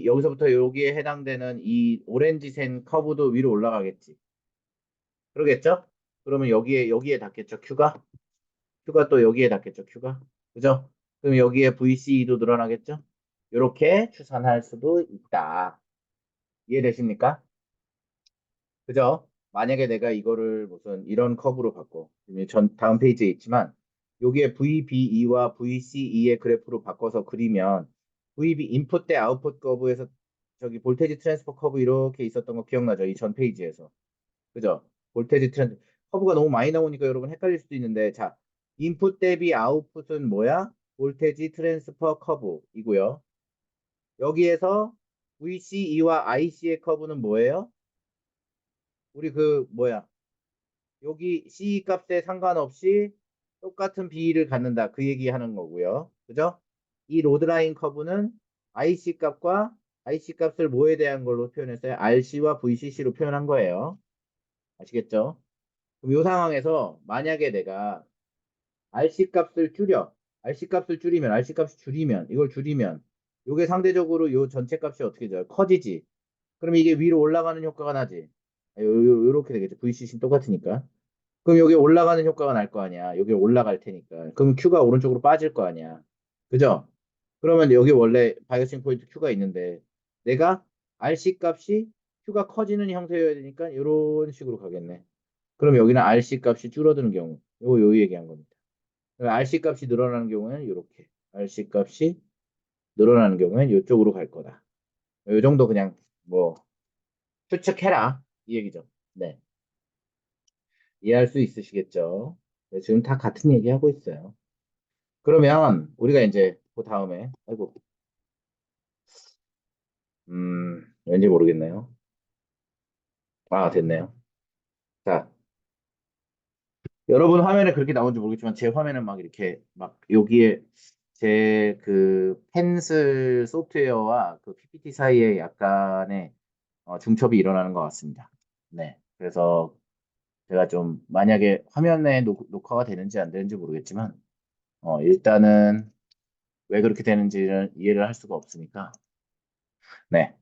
Speaker 1: 여기서부터 여기에 해당되는 이 오렌지 線 커브도 위로 올라가겠지. 그러겠죠? 그러면 여기에 닿겠죠, Q가 또 여기에 닿겠죠, Q가. 그죠? 그럼 여기에 VC도 늘어나겠죠? 이렇게 추산할 수도 있다. 이해되십니까? 그죠? 만약에 내가 이거를 무슨 이런 커브로 바꿔. 다음 페이지에 있지만, 여기에 VBE와 VCE의 그래프로 바꿔서 그리면, VB 인풋 대 아웃풋 커브에서 저기 볼테지 트랜스퍼 커브 이렇게 있었던 거 기억나죠? 이 전 페이지에서. 그죠? 볼테지 트렌드 커브가 너무 많이 나오니까 여러분 헷갈릴 수도 있는데 자 인풋 대비 아웃풋은 뭐야? 볼테지 트랜스퍼 커브이고요. 여기에서 VCE와 IC의 커브는 뭐예요? 우리 그 뭐야? 여기 C 값에 상관없이 똑같은 비율을 갖는다. 그 얘기하는 거고요. 그죠? 이 로드라인 커브는 IC 값과 IC 값을 뭐에 대한 걸로 표현했어요? RC와 VCC로 표현한 거예요. 아시겠죠? 그럼 이 상황에서 만약에 내가 RC 값을 줄이면 RC 값이 줄이면 이걸 줄이면 이게 상대적으로 요 전체 값이 어떻게 돼요? 커지지. 그럼 이게 위로 올라가는 효과가 나지. 요렇게 되겠죠. VCC는 똑같으니까. 그럼 여기 올라가는 효과가 날 거 아니야. 여기 올라갈 테니까. 그럼 Q가 오른쪽으로 빠질 거 아니야. 그죠? 그러면 여기 원래 바이어싱 포인트 Q가 있는데 내가 RC 값이 Q가 커지는 형태여야 되니까 이런 식으로 가겠네. 그럼 여기는 RC 값이 줄어드는 경우. 요 얘기한 겁니다. RC 값이 늘어나는 경우에는 이렇게. RC 값이 늘어나는 경우에는 이쪽으로 갈 거다. 이 정도 그냥 뭐 추측해라. 이 얘기죠. 네. 이해할 수 있으시겠죠? 네, 지금 다 같은 얘기 하고 있어요. 그러면 우리가 이제 그 다음에 아이고 왠지 모르겠네요. 아 됐네요. 자, 여러분 화면에 그렇게 나오는지 모르겠지만 제 화면은 막 이렇게 막 여기에 제 그 펜슬 소프트웨어와 그 PPT 사이에 약간의 중첩이 일어나는 것 같습니다. 네. 그래서 제가 좀 만약에 화면에 녹화가 되는지 안 되는지 모르겠지만 일단은 왜 그렇게 되는지는 이해를 할 수가 없으니까. 네.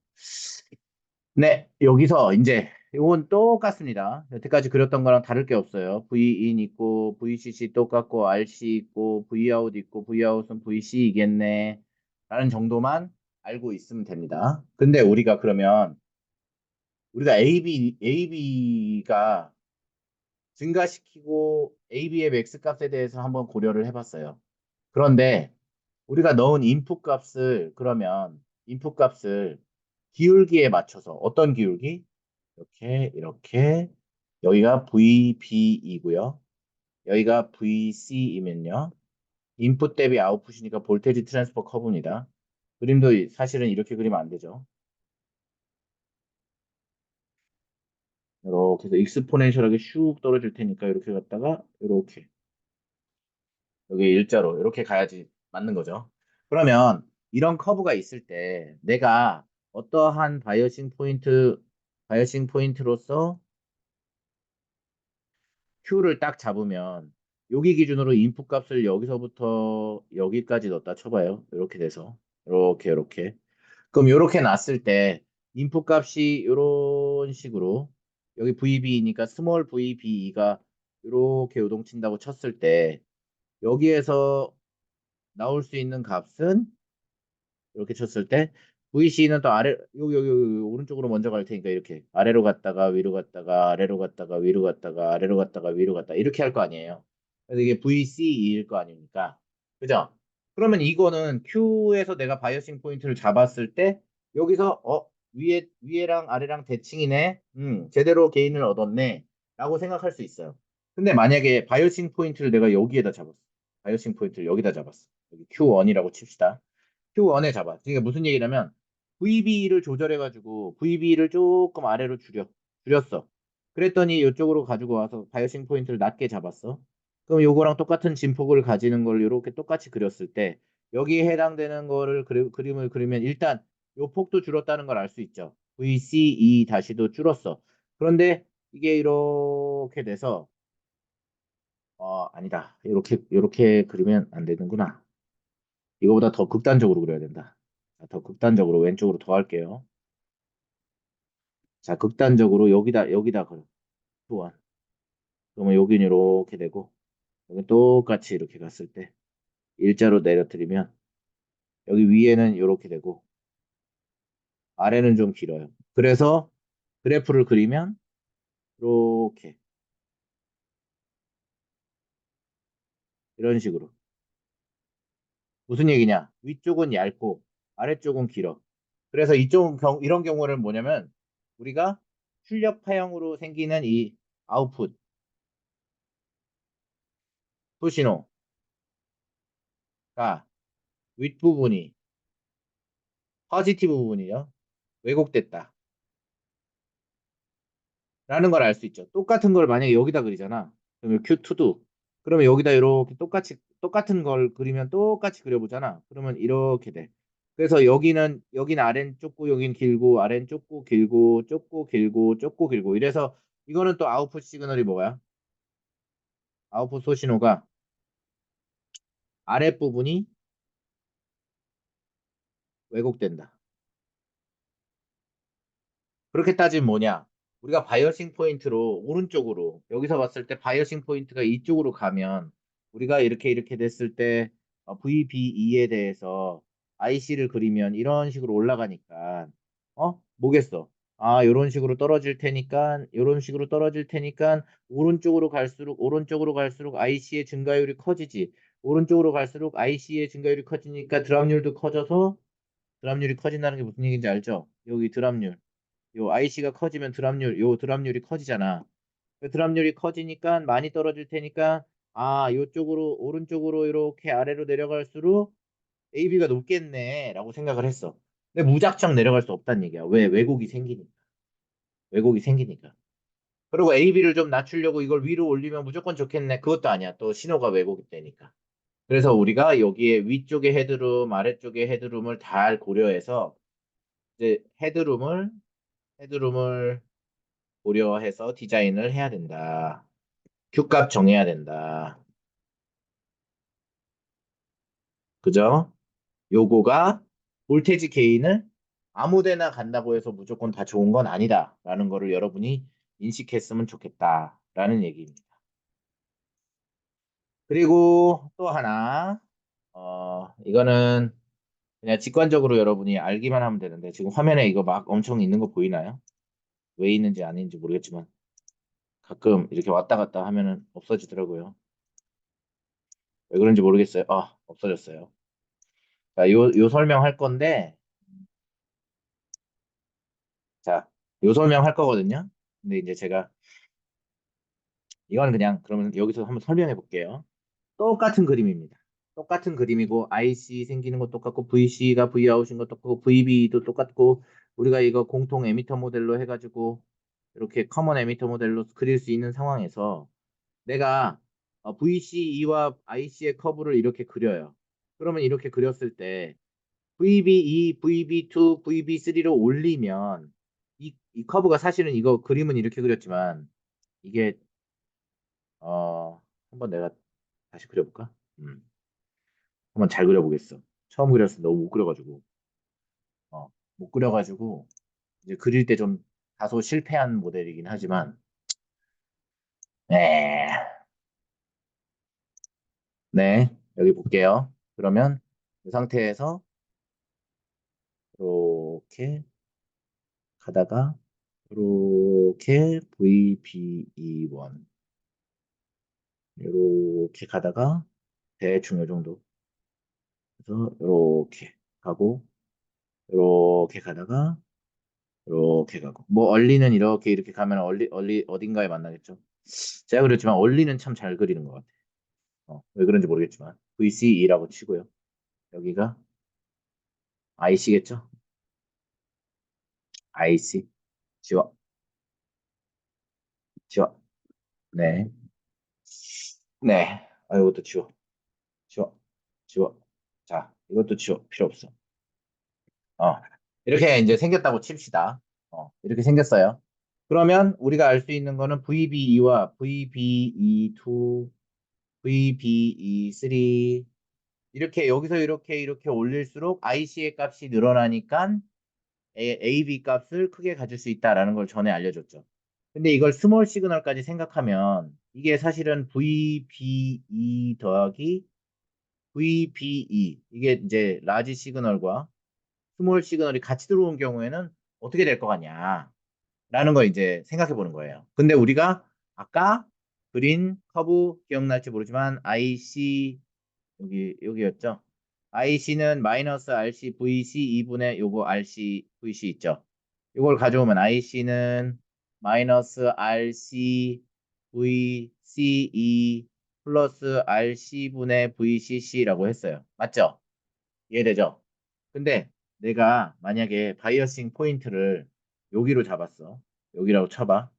Speaker 1: 네, 여기서 이제 이건 똑같습니다. 여태까지 그렸던 거랑 다를 게 없어요. VIN 있고 VCC 똑같고 RC 있고 Vout 있고 Vout은 VC이겠네 라는 정도만 알고 있으면 됩니다. 근데 우리가 그러면 우리가 AB가 증가시키고 AB의 맥스 값에 대해서 한번 고려를 해봤어요. 그런데 우리가 넣은 인풋 값을 그러면 인풋 값을 기울기에 맞춰서 어떤 기울기? 이렇게 여기가 VB이고요. 여기가 VC이면요. 인풋 대비 아웃풋이니까 볼테지 트랜스퍼 커브입니다. 그림도 사실은 이렇게 그리면 안 되죠. 이렇게 해서 익스포넨셜하게 슉 떨어질 테니까 이렇게 갔다가 이렇게 여기 일자로 이렇게 가야지 맞는 거죠. 그러면 이런 커브가 있을 때 내가 어떠한 바이어싱 포인트로서 Q를 딱 잡으면 여기 기준으로 인풋 값을 여기서부터 여기까지 넣었다 쳐봐요. 이렇게 돼서 이렇게 그럼 이렇게 놨을 때 인풋 값이 이런 식으로 여기 VB니까 스몰 VB가 이렇게 요동친다고 쳤을 때 여기에서 나올 수 있는 값은 이렇게 쳤을 때 VC는 또 아래 여기 오른쪽으로 먼저 갈 테니까 이렇게 아래로 갔다가 위로 갔다가 아래로 갔다가 위로 갔다가 아래로 갔다가 위로 갔다 이렇게 할 거 아니에요. 그래서 이게 VC일 거 아닙니까? 그죠? 그러면 이거는 Q에서 내가 바이어싱 포인트를 잡았을 때 여기서 위에랑 아래랑 대칭이네. 제대로 게인을 얻었네. 라고 생각할 수 있어요. 근데 만약에 바이어싱 포인트를 내가 여기에다 잡았어. 바이어싱 포인트를 여기다 잡았어. 여기 Q1이라고 칩시다. Q1에 잡아. 이게 무슨 얘기냐면 VB를 조절해가지고 VB를 조금 아래로 줄였어. 그랬더니 이쪽으로 가지고 와서 바이어싱 포인트를 낮게 잡았어. 그럼 요거랑 똑같은 진폭을 가지는 걸 이렇게 똑같이 그렸을 때 여기에 해당되는 거를 그림을 그리면 일단 요 폭도 줄었다는 걸 알 수 있죠. VCE 다시도 줄었어. 그런데 이게 이렇게 돼서 아니다. 이렇게 그리면 안 되는구나. 이거보다 더 극단적으로 그려야 된다. 자, 더 극단적으로 왼쪽으로 더 할게요. 자, 극단적으로 여기다 걸어. 또한. 그러면 여기는 이렇게 되고, 여기 똑같이 이렇게 갔을 때, 일자로 내려뜨리면, 여기 위에는 이렇게 되고, 아래는 좀 길어요. 그래서 그래프를 그리면, 이렇게, 이런 식으로. 무슨 얘기냐? 위쪽은 얇고, 아래쪽은 길어. 그래서 이런 경우는 뭐냐면, 우리가 출력파형으로 생기는 이 아웃풋, 푸시노가 윗부분이 퍼지티브 부분이요. 왜곡됐다. 라는 걸 알 수 있죠. 똑같은 걸 만약에 여기다 그리잖아. 그러면 Q2도. 그러면 여기다 이렇게 똑같은 걸 그리면 똑같이 그려보잖아. 그러면 이렇게 돼. 그래서 여기는 아래는 좁고, 여기는 길고, 아래는 좁고, 길고, 좁고, 길고, 좁고, 길고. 이래서 이거는 또 아웃풋 시그널이 뭐야? 아웃풋 소신호가 아랫부분이 왜곡된다. 그렇게 따지면 뭐냐? 우리가 바이어싱 포인트로 오른쪽으로 여기서 봤을 때 바이어싱 포인트가 이쪽으로 가면 우리가 이렇게 됐을 때 VBE에 대해서 IC를 그리면 이런 식으로 올라가니까 뭐겠어? 이런 식으로 떨어질 테니까 이런 식으로 떨어질 테니까 오른쪽으로 갈수록 IC의 증가율이 커지지. 오른쪽으로 갈수록 IC의 증가율이 커지니까 드랍률도 커져서 드랍률이 커진다는 게 무슨 얘기인지 알죠? 여기 드랍률. 요 IC가 커지면 요 드랍률이 커지잖아. 그 드랍률이 커지니까 많이 떨어질 테니까 요쪽으로 오른쪽으로 이렇게 아래로 내려갈수록 AB가 높겠네라고 생각을 했어. 근데 무작정 내려갈 수 없다는 얘기야. 왜? 왜곡이 생기니까. 왜곡이 생기니까. 그리고 AB를 좀 낮추려고 이걸 위로 올리면 무조건 좋겠네. 그것도 아니야. 또 신호가 왜곡이 되니까. 그래서 우리가 여기에 위쪽에 헤드룸, 아래쪽에 헤드룸을 잘 고려해서 이제 헤드룸을 고려해서 디자인을 해야 된다. Q값 정해야 된다. 그죠? 요거가 볼테지 게인을 아무 데나 간다고 해서 무조건 다 좋은 건 아니다라는 거를 여러분이 인식했으면 좋겠다라는 얘기입니다. 그리고 또 하나, 이거는 그냥 직관적으로 여러분이 알기만 하면 되는데 지금 화면에 이거 막 엄청 있는 거 보이나요? 왜 있는지 아닌지 모르겠지만 가끔 이렇게 왔다 갔다 하면은 없어지더라고요. 왜 그런지 모르겠어요. 아, 없어졌어요. 자, 요 설명할 건데, 자, 요 설명할 거거든요. 근데 이제 제가 이건 그냥 그러면 여기서 한번 설명해 볼게요. 똑같은 그림입니다. 똑같은 그림이고 IC 생기는 거 똑같고 VC가 V아웃인 거 똑같고 VB도 똑같고 우리가 이거 공통 에미터 모델로 해가지고 이렇게 커먼 에미터 모델로 그릴 수 있는 상황에서 내가 VCE와 IC의 커브를 이렇게 그려요. 그러면 이렇게 그렸을 때 VB2, VB2, VB3로 올리면 이 커브가 사실은 이거 그림은 이렇게 그렸지만 이게 한번 내가 다시 그려볼까? 한번 잘 그려보겠어. 처음 그렸을 때 너무 못 그려가지고 못 그려가지고 이제 그릴 때 좀 다소 실패한 모델이긴 하지만 네, 네 여기 볼게요. 그러면 이 상태에서 이렇게 가다가 이렇게 VBE1 이렇게 가다가 대충 이 정도 그래서 이렇게 가고 이렇게 가다가 이렇게 가고 뭐 얼리는 이렇게 가면 얼리 어딘가에 만나겠죠. 제가 그랬지만 얼리는 참 잘 그리는 것 같아요. 왜 그런지 모르겠지만 VCE라고 치고요. 여기가 IC겠죠? IC 지워 지워 네 네. 이것도 지워 지워 지워 자 이것도 지워 필요 없어. 어 이렇게 이제 생겼다고 칩시다. 이렇게 생겼어요. 그러면 우리가 알 수 있는 거는 VBE와 VBE2, VBE3 이렇게 여기서 이렇게 올릴수록 IC의 값이 늘어나니까 AB 값을 크게 가질 수 있다라는 걸 전에 알려줬죠. 근데 이걸 스몰 시그널까지 생각하면 이게 사실은 VBE 더하기 VBE 이게 이제 라지 시그널과 스몰 시그널이 같이 들어온 경우에는 어떻게 될 것 같냐라는 걸 이제 생각해 보는 거예요. 근데 우리가 아까 그린 커브 기억날지 모르지만 IC 여기였죠. IC는 마이너스 RC VC 2분의 요거 RC VC 있죠. 이걸 가져오면 IC는 마이너스 RC VCE 플러스 RC분의 VCC라고 했어요. 맞죠? 이해되죠? 근데 내가 만약에 바이어싱 포인트를 여기로 잡았어. 여기라고 쳐봐.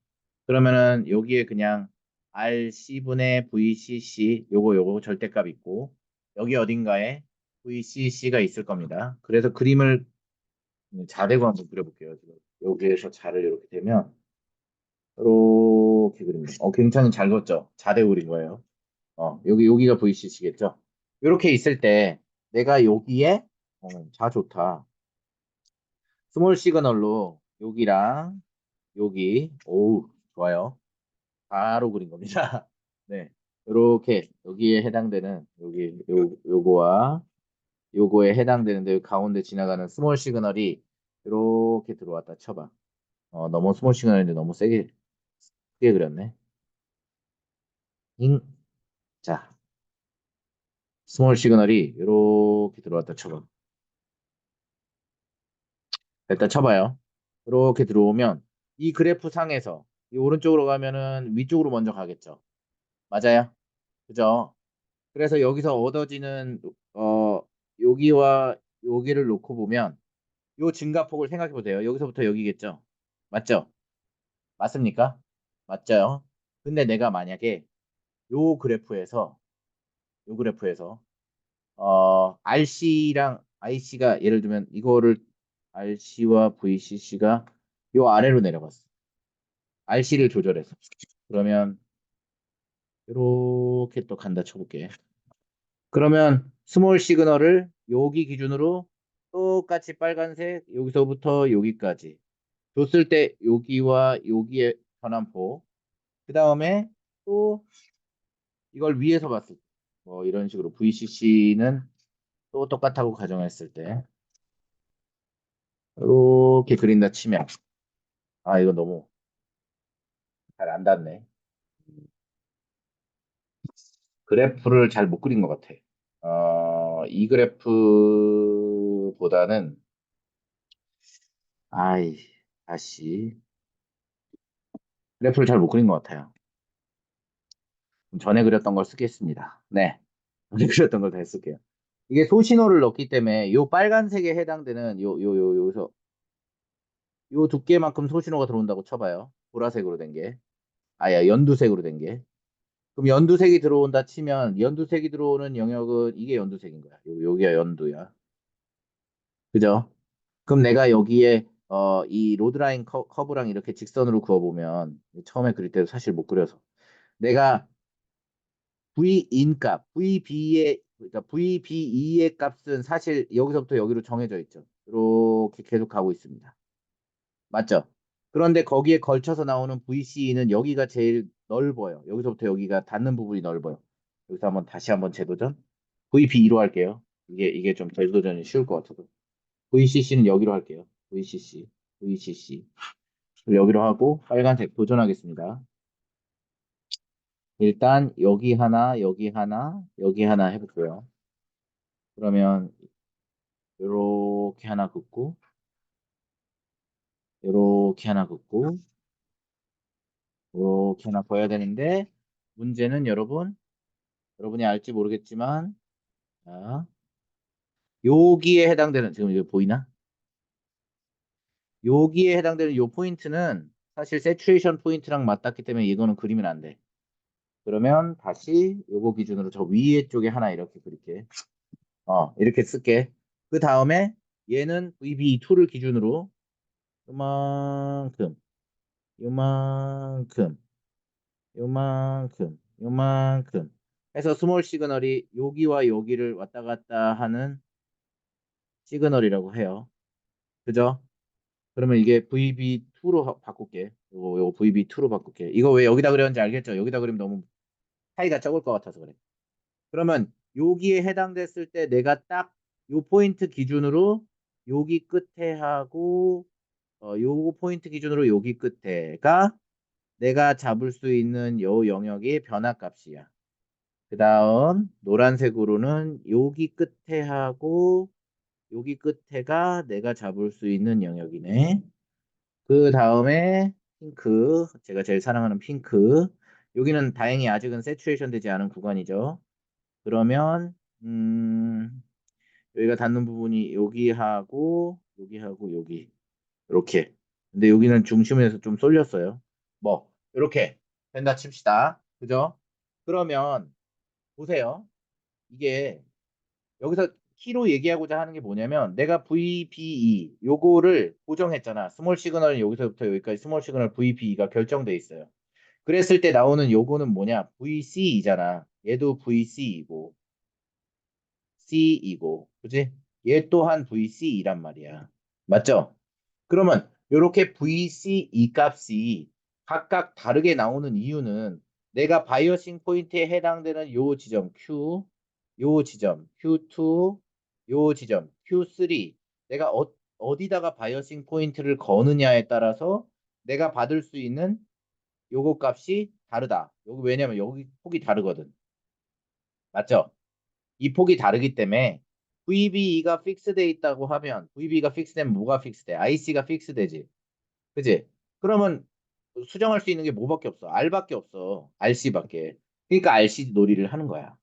Speaker 1: 그러면은 여기에 그냥 RC분의 VCC 요거 절대값 있고 여기 어딘가에 VCC가 있을 겁니다. 그래서 그림을 자대고 한번 그려볼게요. 지금 여기에서 자를 이렇게 되면 이렇게 그립니다. 굉장히 잘 그었죠? 자대 그린 거예요. 여기가 VCC겠죠? 이렇게 있을 때 내가 여기에 자 좋다. 스몰 시그널로 여기랑 여기 오우 좋아요. 바로 그린 겁니다. 네. 이렇게 여기에 해당되는 요거와 요거에 해당되는데 가운데 지나가는 스몰 시그널이 이렇게 들어왔다 쳐봐. 너무 스몰 시그널인데 너무 세게 크게 그렸네. 잉. 자, 스몰 시그널이 이렇게 들어왔다 쳐봐. 일단 쳐봐요. 이렇게 들어오면 이 그래프 상에서 이 오른쪽으로 가면은 위쪽으로 먼저 가겠죠. 맞아요? 그죠? 그래서 여기서 얻어지는 여기와 여기를 놓고 보면 요 증가폭을 생각해 보세요. 여기서부터 여기겠죠. 맞죠? 맞습니까? 맞죠? 근데 내가 만약에 요 그래프에서 요 그래프에서 RC랑 IC가 예를 들면 이거를 RC와 VCC가 요 아래로 내려갔어. RC를 조절해서. 그러면 이렇게 또 간다 쳐볼게. 그러면 스몰 시그널을 여기 기준으로 똑같이 빨간색 여기서부터 여기까지 줬을 때 여기와 여기의 변환포 그 다음에 또 이걸 위에서 봤을 때 뭐 이런 식으로 VCC는 또 똑같다고 가정했을 때 이렇게 그린다 치면 아 이거 너무 잘 안 닿네. 그래프를 잘 못 그린 것 같아. 이 그래프보다는 아이 다시 그래프를 잘 못 그린 것 같아요. 전에 그렸던 걸 쓰겠습니다. 네. 전에 그렸던 걸 다 쓸게요. 이게 소신호를 넣기 때문에 요 빨간색에 해당되는 여기서 요 두께만큼 소신호가 들어온다고 쳐봐요. 보라색으로 된 게. 아야, 연두색으로 된 게. 그럼 연두색이 들어온다 치면 연두색이 들어오는 영역은 이게 연두색인 거야. 여기가 연두야. 그죠? 그럼 내가 여기에 이 로드라인 커브랑 이렇게 직선으로 그어보면 처음에 그릴 때도 사실 못 그려서 내가 V인 값, VB의 그러니까 VBE의 값은 사실 여기서부터 여기로 정해져 있죠. 이렇게 계속 가고 있습니다. 맞죠? 그런데 거기에 걸쳐서 나오는 VC는 여기가 제일 넓어요. 여기서부터 여기가 닿는 부분이 넓어요. 여기서 다시 한번 재도전. VB2로 할게요. 이게 좀 재도전이 쉬울 것 같아서. VCC는 여기로 할게요. VCC, VCC. 여기로 하고 빨간색 도전하겠습니다. 일단 여기 하나, 여기 하나, 여기 하나 해볼게요. 그러면 요렇게 하나 긋고, 요렇게 하나 긋고, 요렇게 하나 그어야 되는데 문제는 여러분이 알지 모르겠지만 자, 여기에 해당되는 지금 이거 보이나? 여기에 해당되는 요 포인트는 사실 세츄레이션 포인트랑 맞닿기 때문에 이거는 그리면 안 돼. 그러면 다시 요거 기준으로 저 위에 쪽에 하나 이렇게 그릴게. 이렇게 쓸게. 그 다음에 얘는 VB2를 기준으로 요만큼, 요만큼, 요만큼 해서 스몰 시그널이 여기와 여기를 왔다 갔다 하는 시그널이라고 해요. 그죠? 그러면 이게 VB2로 바꿀게. 요거 VB2로 바꿀게. 이거 왜 여기다 그렸는지 알겠죠? 여기다 그리면 너무 차이가 적을 것 같아서 그래. 그러면 여기에 해당됐을 때 내가 딱 요 포인트 기준으로 여기 끝에 하고 요 포인트 기준으로 여기 끝에가 내가 잡을 수 있는 요 영역의 변화값이야. 그 다음 노란색으로는 여기 끝에 하고 여기 끝에가 내가 잡을 수 있는 영역이네. 그 다음에 핑크, 제가 제일 사랑하는 핑크. 여기는 다행히 아직은 세츄레이션 되지 않은 구간이죠. 그러면 여기가 닿는 부분이 여기하고 여기 이렇게. 근데 여기는 중심에서 좀 쏠렸어요. 뭐 이렇게 된다 칩시다. 그죠? 그러면 보세요. 이게 여기서 키로 얘기하고자 하는 게 뭐냐면 내가 VBE 요거를 고정했잖아. 스몰 시그널은 여기서부터 여기까지 스몰 시그널 VBE가 결정돼 있어요. 그랬을 때 나오는 요거는 뭐냐? VC이잖아. 얘도 VC이고 C이고 그지? 얘 또한 VC이란 말이야. 맞죠? 그러면 이렇게 VC 이 값이 각각 다르게 나오는 이유는 내가 바이어싱 포인트에 해당되는 요 지점 Q, 요 지점 Q2, 요 지점 Q3 내가 어디다가 바이어싱 포인트를 거느냐에 따라서 내가 받을 수 있는 요거 값이 다르다. 여기 왜냐면 여기 폭이 다르거든. 맞죠? 이 폭이 다르기 때문에 VBE가 픽스돼 있다고 하면 VB가 픽스되면 뭐가 픽스돼? IC가 픽스되지. 그지? 그러면 수정할 수 있는 게 뭐밖에 없어? R밖에 없어. RC밖에. 그러니까 RC 놀이를 하는 거야.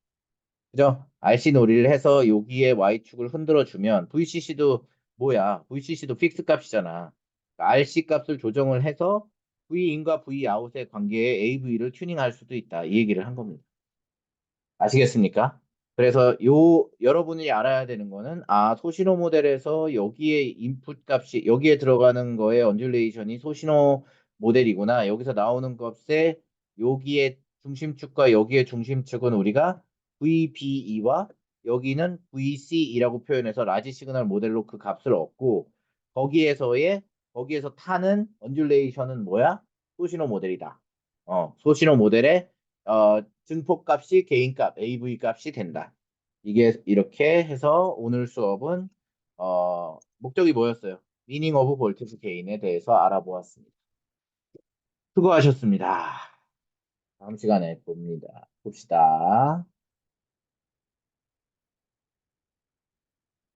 Speaker 1: 그죠? RC 놀이를 해서 여기에 Y축을 흔들어 주면 VCC도 뭐야? VCC도 픽스 값이잖아. RC 값을 조정을 해서 V인과 Vout의 관계에 AV를 튜닝할 수도 있다. 이 얘기를 한 겁니다. 아시겠습니까? 그래서 여러분이 알아야 되는 거는 소신호 모델에서 여기에 인풋 값이 여기에 들어가는 거에 언듈레이션이 소신호 모델이구나. 여기서 나오는 값에 여기에 중심축과 여기에 중심축은 우리가 VBE와 여기는 VCE라고 표현해서 라지 시그널 모델로 그 값을 얻고 거기에서 타는 언듈레이션은 뭐야? 소신호 모델이다. 소신호 모델에 증폭값이 개인값, AV 값이 된다. 이게 이렇게 해서 오늘 수업은 목적이 뭐였어요? 미닝 오브 볼테지 게인에 대해서 알아보았습니다. 수고하셨습니다. 다음 시간에 봅시다.